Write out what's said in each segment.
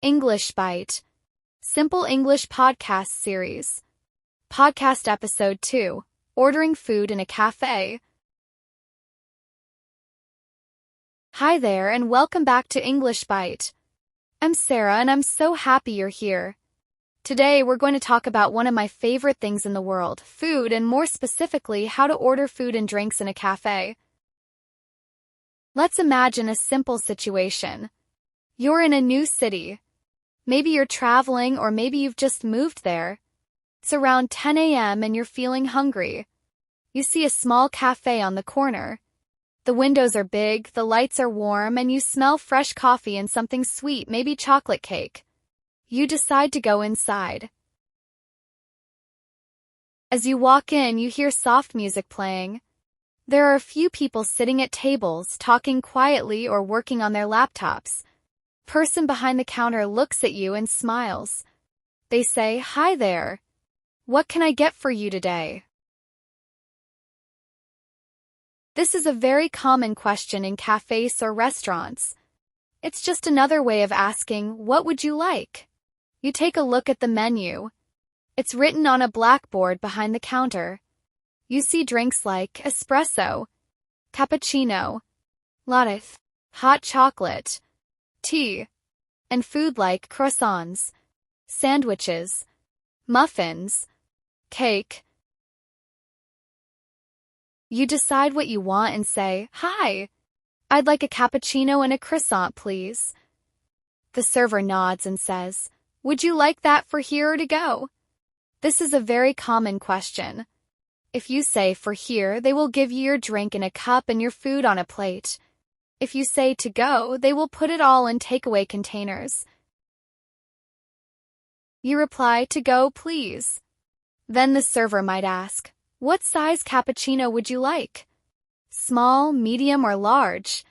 English Bite. Simple English Podcast Series. Podcast Episode 2. Ordering Food in a Cafe. Hi there and welcome back to English Bite. I'm Sarah and I'm so happy you're here. Today we're going to talk about one of my favorite things in the world, food, and more specifically how to order food and drinks in a cafe. Let's imagine a simple situation. You're in a new city. Maybe you're traveling or maybe you've just moved there. It's around 10 a.m. and you're feeling hungry. You see a small cafe on the corner. The windows are big, the lights are warm, and you smell fresh coffee and something sweet, maybe chocolate cake. You decide to go inside. As you walk in, you hear soft music playing. There are a few people sitting at tables, talking quietly or working on their laptops. Person behind the counter looks at you and smiles. They say, "Hi there. What can I get for you today?" This is a very common question in cafes or restaurants. It's just another way of asking, "What would you like?" You take a look at the menu. It's written on a blackboard behind the counter. You see drinks like espresso, cappuccino, latte, hot chocolate, tea, and food like croissants, sandwiches, muffins, cake. You decide what you want and say, "Hi, I'd like a cappuccino and a croissant, please." The server nods and says, "Would you like that for here or to go?" This is a very common question. If you say for here, they will give you your drink in a cup and your food on a plate. If you say to go, they will put it all in takeaway containers. You reply, "To go, please." Then the server might ask, "What size cappuccino would you like? Small, medium, or large?"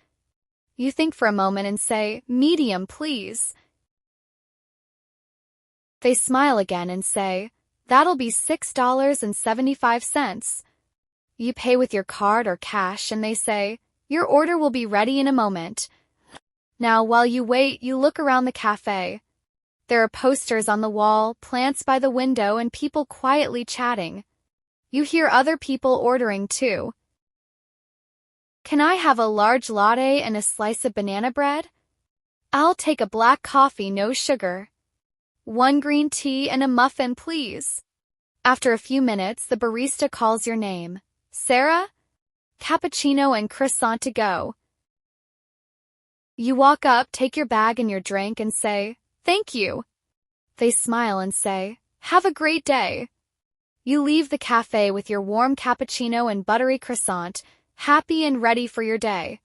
You think for a moment and say, "Medium, please." They smile again and say, "That'll be $6.75. You pay with your card or cash and they say, "Your order will be ready in a moment." Now, while you wait, you look around the cafe. There are posters on the wall, plants by the window, and people quietly chatting. You hear other people ordering too. "Can I have a large latte and a slice of banana bread?" "I'll take a black coffee, no sugar." "One green tea and a muffin, please." After a few minutes, the barista calls your name. "Sarah? Cappuccino and croissant to go." You walk up, take your bag and your drink and say, "Thank you." They smile and say, "Have a great day." You leave the cafe with your warm cappuccino and buttery croissant, happy and ready for your day.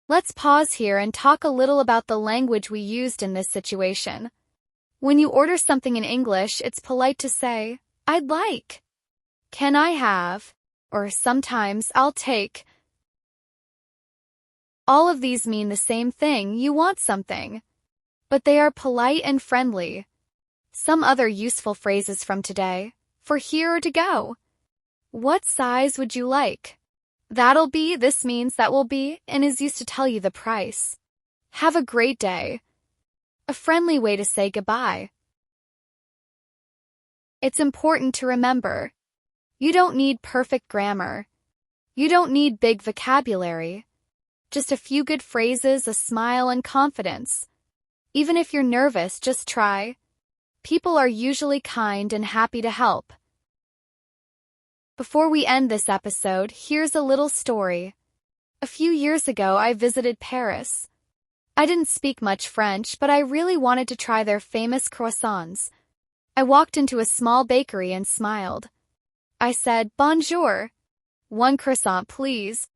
Let's pause here and talk a little about the language we used in this situation. When you order something in English, it's polite to say, "I'd like," "Can I have," or sometimes, "I'll take." All of these mean the same thing, you want something. But they are polite and friendly. Some other useful phrases from today: for here or to go. What size would you like? That'll be, this means that will be, and is used to tell you the price. Have a great day. A friendly way to say goodbye. It's important to remember. You don't need perfect grammar. You don't need big vocabulary. Just a few good phrases, a smile, and confidence. Even if you're nervous, just try. People are usually kind and happy to help. Before we end this episode, here's a little story. A few years ago, I visited Paris. I didn't speak much French, but I really wanted to try their famous croissants. I walked into a small bakery and smiled. I said, "Bonjour. One croissant, please."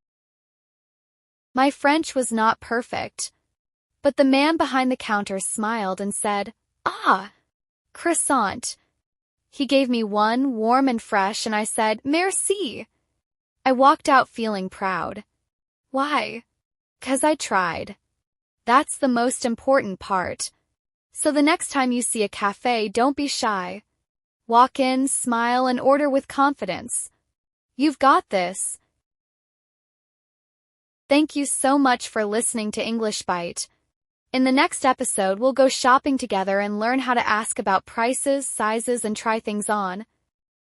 My French was not perfect, but the man behind the counter smiled and said, "Ah, croissant." He gave me one, warm and fresh, and I said, "Merci." I walked out feeling proud. Why? 'Cause I tried. That's the most important part. So the next time you see a cafe, don't be shy. Walk in, smile, and order with confidence. You've got this. Thank you so much for listening to English Bite. In the next episode, we'll go shopping together and learn how to ask about prices, sizes, and try things on.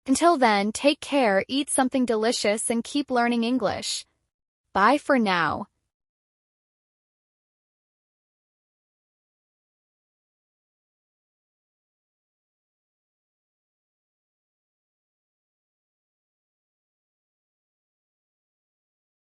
Until then, take care, eat something delicious, and keep learning English. Bye for now.